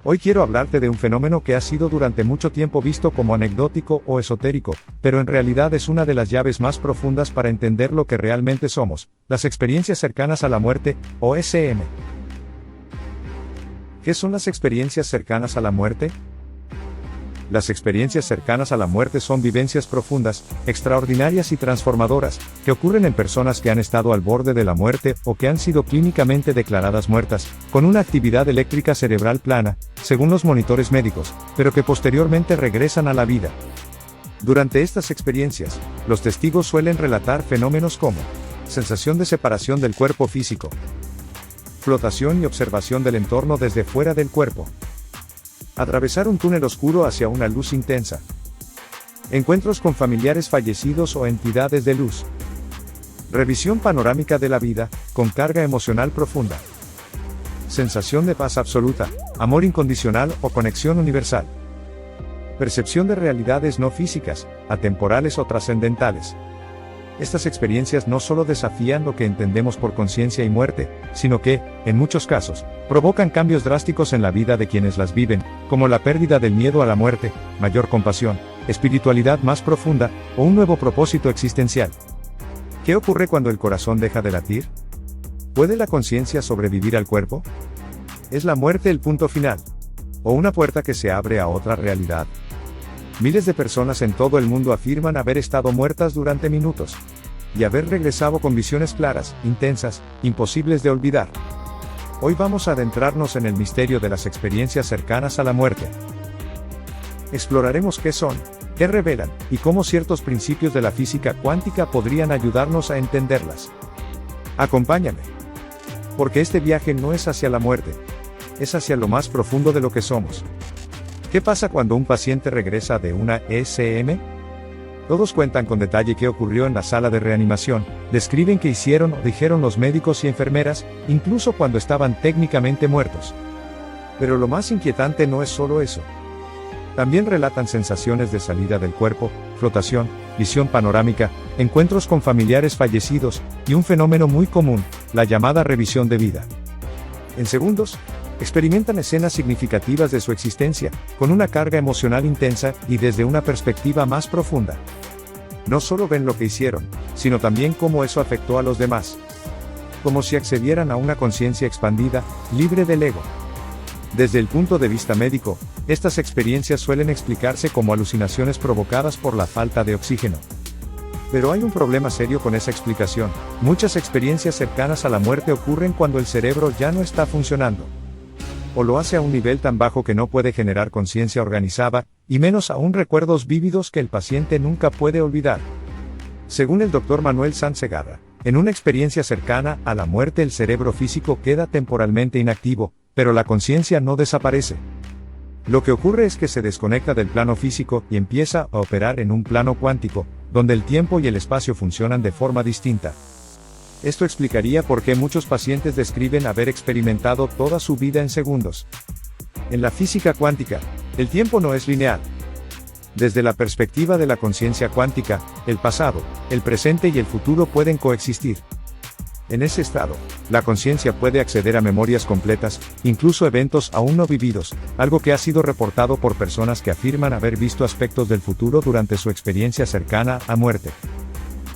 Hoy quiero hablarte de un fenómeno que ha sido durante mucho tiempo visto como anecdótico o esotérico, pero en realidad es una de las llaves más profundas para entender lo que realmente somos, las experiencias cercanas a la muerte, o SM. ¿Qué son las experiencias cercanas a la muerte? Las experiencias cercanas a la muerte son vivencias profundas, extraordinarias y transformadoras, que ocurren en personas que han estado al borde de la muerte o que han sido clínicamente declaradas muertas, con una actividad eléctrica cerebral plana, según los monitores médicos, pero que posteriormente regresan a la vida. Durante estas experiencias, los testigos suelen relatar fenómenos como sensación de separación del cuerpo físico, flotación y observación del entorno desde fuera del cuerpo, atravesar un túnel oscuro hacia una luz intensa, encuentros con familiares fallecidos o entidades de luz, revisión panorámica de la vida, con carga emocional profunda, sensación de paz absoluta, amor incondicional o conexión universal, percepción de realidades no físicas, atemporales o trascendentales. Estas experiencias no solo desafían lo que entendemos por conciencia y muerte, sino que, en muchos casos, provocan cambios drásticos en la vida de quienes las viven, como la pérdida del miedo a la muerte, mayor compasión, espiritualidad más profunda, o un nuevo propósito existencial. ¿Qué ocurre cuando el corazón deja de latir? ¿Puede la conciencia sobrevivir al cuerpo? ¿Es la muerte el punto final? ¿O una puerta que se abre a otra realidad? Miles de personas en todo el mundo afirman haber estado muertas durante minutos, y haber regresado con visiones claras, intensas, imposibles de olvidar. Hoy vamos a adentrarnos en el misterio de las experiencias cercanas a la muerte. Exploraremos qué son, qué revelan, y cómo ciertos principios de la física cuántica podrían ayudarnos a entenderlas. Acompáñame. Porque este viaje no es hacia la muerte, es hacia lo más profundo de lo que somos. ¿Qué pasa cuando un paciente regresa de una SM? Todos cuentan con detalle qué ocurrió en la sala de reanimación, describen qué hicieron o dijeron los médicos y enfermeras, incluso cuando estaban técnicamente muertos. Pero lo más inquietante no es solo eso. También relatan sensaciones de salida del cuerpo, flotación, visión panorámica, encuentros con familiares fallecidos, y un fenómeno muy común, la llamada revisión de vida. En segundos, experimentan escenas significativas de su existencia, con una carga emocional intensa, y desde una perspectiva más profunda. No solo ven lo que hicieron, sino también cómo eso afectó a los demás. Como si accedieran a una conciencia expandida, libre del ego. Desde el punto de vista médico, estas experiencias suelen explicarse como alucinaciones provocadas por la falta de oxígeno. Pero hay un problema serio con esa explicación. Muchas experiencias cercanas a la muerte ocurren cuando el cerebro ya no está funcionando. O lo hace a un nivel tan bajo que no puede generar conciencia organizada, y menos aún recuerdos vívidos que el paciente nunca puede olvidar. Según el Dr. Manuel Sanz Segarra, en una experiencia cercana a la muerte el cerebro físico queda temporalmente inactivo, pero la conciencia no desaparece. Lo que ocurre es que se desconecta del plano físico y empieza a operar en un plano cuántico, donde el tiempo y el espacio funcionan de forma distinta. Esto explicaría por qué muchos pacientes describen haber experimentado toda su vida en segundos. En la física cuántica, el tiempo no es lineal. Desde la perspectiva de la conciencia cuántica, el pasado, el presente y el futuro pueden coexistir. En ese estado, la conciencia puede acceder a memorias completas, incluso eventos aún no vividos, algo que ha sido reportado por personas que afirman haber visto aspectos del futuro durante su experiencia cercana a muerte.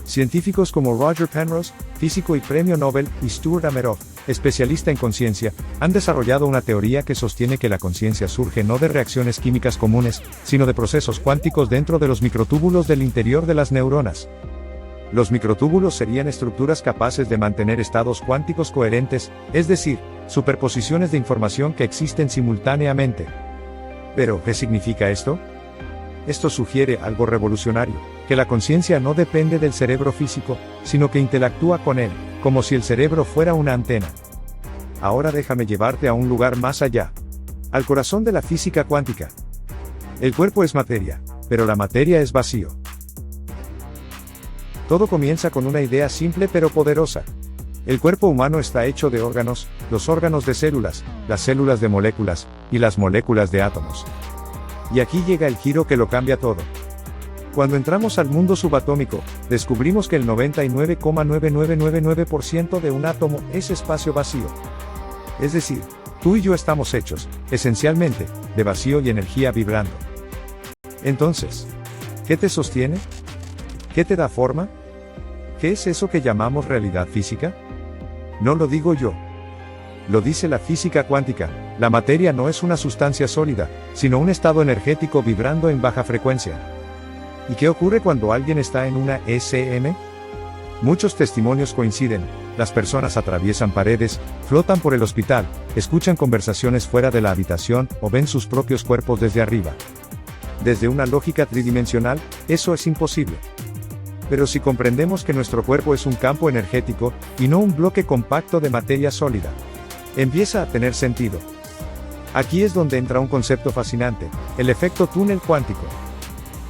Científicos como Roger Penrose, físico y premio Nobel, y Stuart Ameroff, especialista en conciencia, han desarrollado una teoría que sostiene que la conciencia surge no de reacciones químicas comunes, sino de procesos cuánticos dentro de los microtúbulos del interior de las neuronas. Los microtúbulos serían estructuras capaces de mantener estados cuánticos coherentes, es decir, superposiciones de información que existen simultáneamente. Pero, ¿qué significa esto? Esto sugiere algo revolucionario, que la conciencia no depende del cerebro físico, sino que interactúa con él, como si el cerebro fuera una antena. Ahora déjame llevarte a un lugar más allá. Al corazón de la física cuántica. El cuerpo es materia, pero la materia es vacío. Todo comienza con una idea simple pero poderosa. El cuerpo humano está hecho de órganos, los órganos de células, las células de moléculas, y las moléculas de átomos. Y aquí llega el giro que lo cambia todo. Cuando entramos al mundo subatómico, descubrimos que el 99,9999% de un átomo es espacio vacío. Es decir, Tú y yo estamos hechos, esencialmente, de vacío y energía vibrando. Entonces, ¿qué te sostiene? ¿Qué te da forma? ¿Qué es eso que llamamos realidad física? No lo digo yo. Lo dice la física cuántica: la materia no es una sustancia sólida, sino un estado energético vibrando en baja frecuencia. ¿Y qué ocurre cuando alguien está en una SM? Muchos testimonios coinciden: las personas atraviesan paredes, flotan por el hospital, escuchan conversaciones fuera de la habitación o ven sus propios cuerpos desde arriba. Desde una lógica tridimensional, eso es imposible. Pero si comprendemos que nuestro cuerpo es un campo energético, y no un bloque compacto de materia sólida, empieza a tener sentido. Aquí es donde entra un concepto fascinante: el efecto túnel cuántico.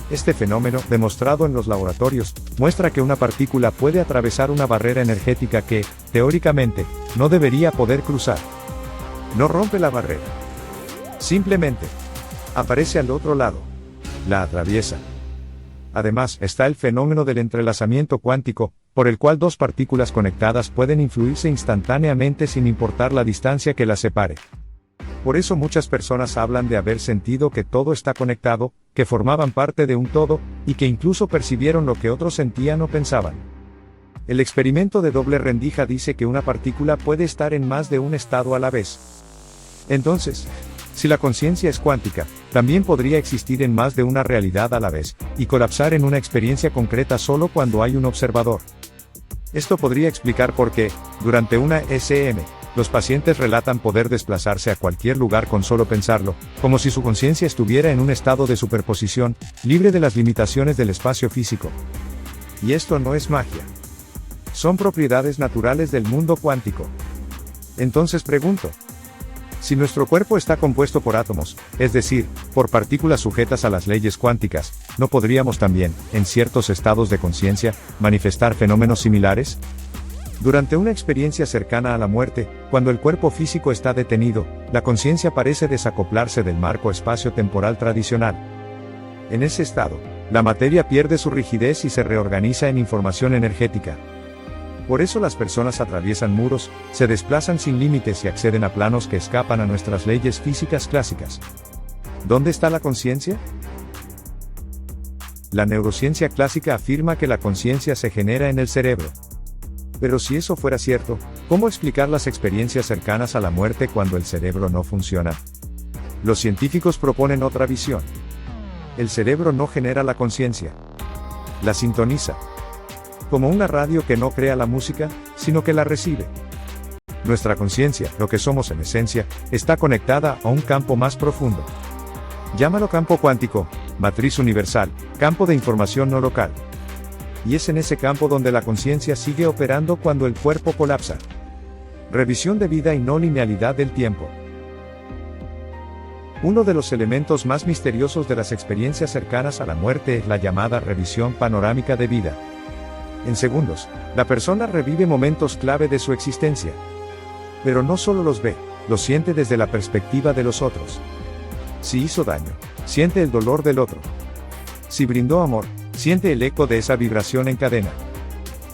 Este fenómeno, demostrado en los laboratorios, muestra que una partícula puede atravesar una barrera energética que, teóricamente, no debería poder cruzar. No rompe la barrera. Simplemente aparece al otro lado. La atraviesa. Además, está el fenómeno del entrelazamiento cuántico, por el cual dos partículas conectadas pueden influirse instantáneamente sin importar la distancia que las separe. Por eso muchas personas hablan de haber sentido que todo está conectado, que formaban parte de un todo, y que incluso percibieron lo que otros sentían o pensaban. El experimento de doble rendija dice que una partícula puede estar en más de un estado a la vez. Entonces, si la conciencia es cuántica, también podría existir en más de una realidad a la vez, y colapsar en una experiencia concreta solo cuando hay un observador. Esto podría explicar por qué, durante una SM, los pacientes relatan poder desplazarse a cualquier lugar con solo pensarlo, como si su conciencia estuviera en un estado de superposición, libre de las limitaciones del espacio físico. Y esto no es magia. Son propiedades naturales del mundo cuántico. Entonces pregunto: si nuestro cuerpo está compuesto por átomos, es decir, por partículas sujetas a las leyes cuánticas, ¿no podríamos también, en ciertos estados de conciencia, manifestar fenómenos similares? Durante una experiencia cercana a la muerte, cuando el cuerpo físico está detenido, la conciencia parece desacoplarse del marco espacio-temporal tradicional. En ese estado, la materia pierde su rigidez y se reorganiza en información energética. Por eso las personas atraviesan muros, se desplazan sin límites y acceden a planos que escapan a nuestras leyes físicas clásicas. ¿Dónde está la conciencia? La neurociencia clásica afirma que la conciencia se genera en el cerebro. Pero si eso fuera cierto, ¿cómo explicar las experiencias cercanas a la muerte cuando el cerebro no funciona? Los científicos proponen otra visión. El cerebro no genera la conciencia. La sintoniza. Como una radio que no crea la música, sino que la recibe. Nuestra conciencia, lo que somos en esencia, está conectada a un campo más profundo. Llámalo campo cuántico, matriz universal, campo de información no local. Y es en ese campo donde la conciencia sigue operando cuando el cuerpo colapsa. Revisión de vida y no linealidad del tiempo. Uno de los elementos más misteriosos de las experiencias cercanas a la muerte es la llamada revisión panorámica de vida. En segundos, la persona revive momentos clave de su existencia. Pero no solo los ve, los siente desde la perspectiva de los otros. Si hizo daño, siente el dolor del otro. Si brindó amor, siente el eco de esa vibración en cadena.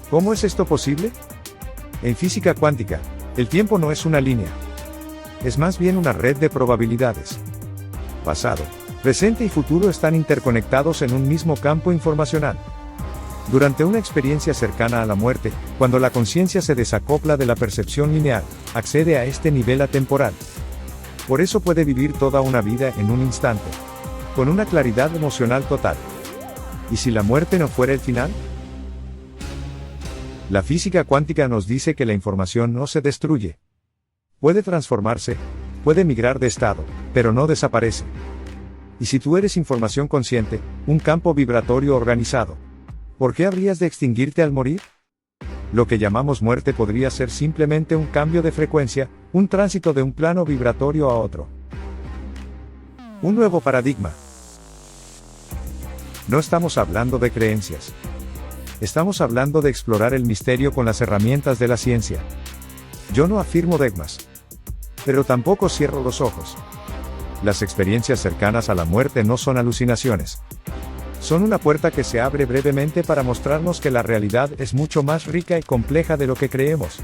¿Cómo es esto posible? En física cuántica, el tiempo no es una línea. Es más bien una red de probabilidades. Pasado, presente y futuro están interconectados en un mismo campo informacional. Durante una experiencia cercana a la muerte, cuando la conciencia se desacopla de la percepción lineal, accede a este nivel atemporal. Por eso puede vivir toda una vida en un instante, con una claridad emocional total. ¿Y si la muerte no fuera el final? La física cuántica nos dice que la información no se destruye. Puede transformarse, puede migrar de estado, pero no desaparece. Y si tú eres información consciente, un campo vibratorio organizado, ¿por qué habrías de extinguirte al morir? Lo que llamamos muerte podría ser simplemente un cambio de frecuencia, un tránsito de un plano vibratorio a otro. Un nuevo paradigma. No estamos hablando de creencias. Estamos hablando de explorar el misterio con las herramientas de la ciencia. Yo no afirmo dogmas. Pero tampoco cierro los ojos. Las experiencias cercanas a la muerte no son alucinaciones. Son una puerta que se abre brevemente para mostrarnos que la realidad es mucho más rica y compleja de lo que creemos.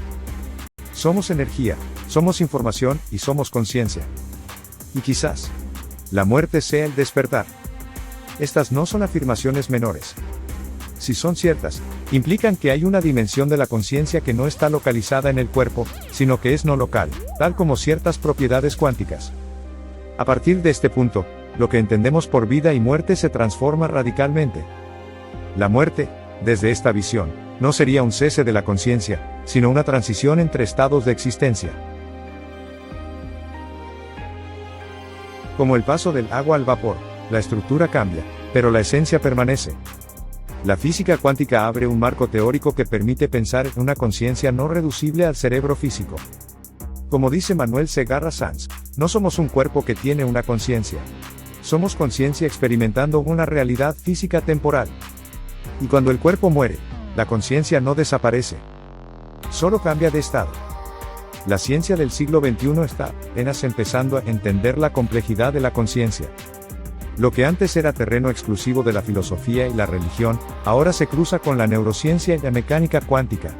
Somos energía, somos información y somos conciencia. Y quizás, la muerte sea el despertar. Estas no son afirmaciones menores. Si son ciertas, implican que hay una dimensión de la conciencia que no está localizada en el cuerpo, sino que es no local, tal como ciertas propiedades cuánticas. A partir de este punto, lo que entendemos por vida y muerte se transforma radicalmente. La muerte, desde esta visión, no sería un cese de la conciencia, sino una transición entre estados de existencia. Como el paso del agua al vapor, la estructura cambia, pero la esencia permanece. La física cuántica abre un marco teórico que permite pensar en una conciencia no reducible al cerebro físico. Como dice Manuel Segarra Sanz, no somos un cuerpo que tiene una conciencia. Somos conciencia experimentando una realidad física temporal. Y cuando el cuerpo muere, la conciencia no desaparece. Solo cambia de estado. La ciencia del siglo XXI está apenas empezando a entender la complejidad de la conciencia. Lo que antes era terreno exclusivo de la filosofía y la religión, ahora se cruza con la neurociencia y la mecánica cuántica.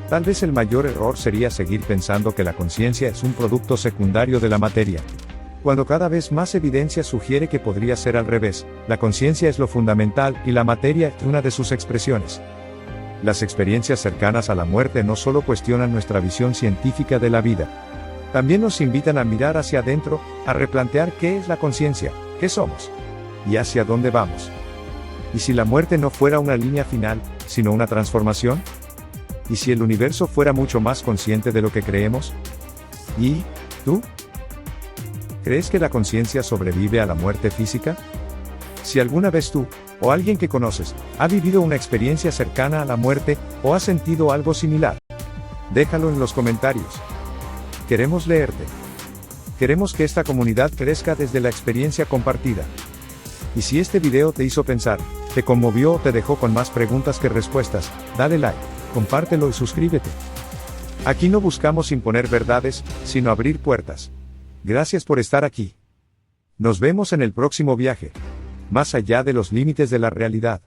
Tal vez el mayor error sería seguir pensando que la conciencia es un producto secundario de la materia. Cuando cada vez más evidencia sugiere que podría ser al revés, la conciencia es lo fundamental y la materia es una de sus expresiones. Las experiencias cercanas a la muerte no solo cuestionan nuestra visión científica de la vida, también nos invitan a mirar hacia adentro, a replantear qué es la conciencia, qué somos y hacia dónde vamos. ¿Y si la muerte no fuera una línea final, sino una transformación? ¿Y si el universo fuera mucho más consciente de lo que creemos? ¿Y tú? ¿Crees que la conciencia sobrevive a la muerte física? Si alguna vez tú, o alguien que conoces, ha vivido una experiencia cercana a la muerte, o ha sentido algo similar, déjalo en los comentarios. Queremos leerte. Queremos que esta comunidad crezca desde la experiencia compartida. Y si este video te hizo pensar, te conmovió o te dejó con más preguntas que respuestas, dale like, compártelo y suscríbete. Aquí no buscamos imponer verdades, sino abrir puertas. Gracias por estar aquí. Nos vemos en el próximo viaje, más allá de los límites de la realidad.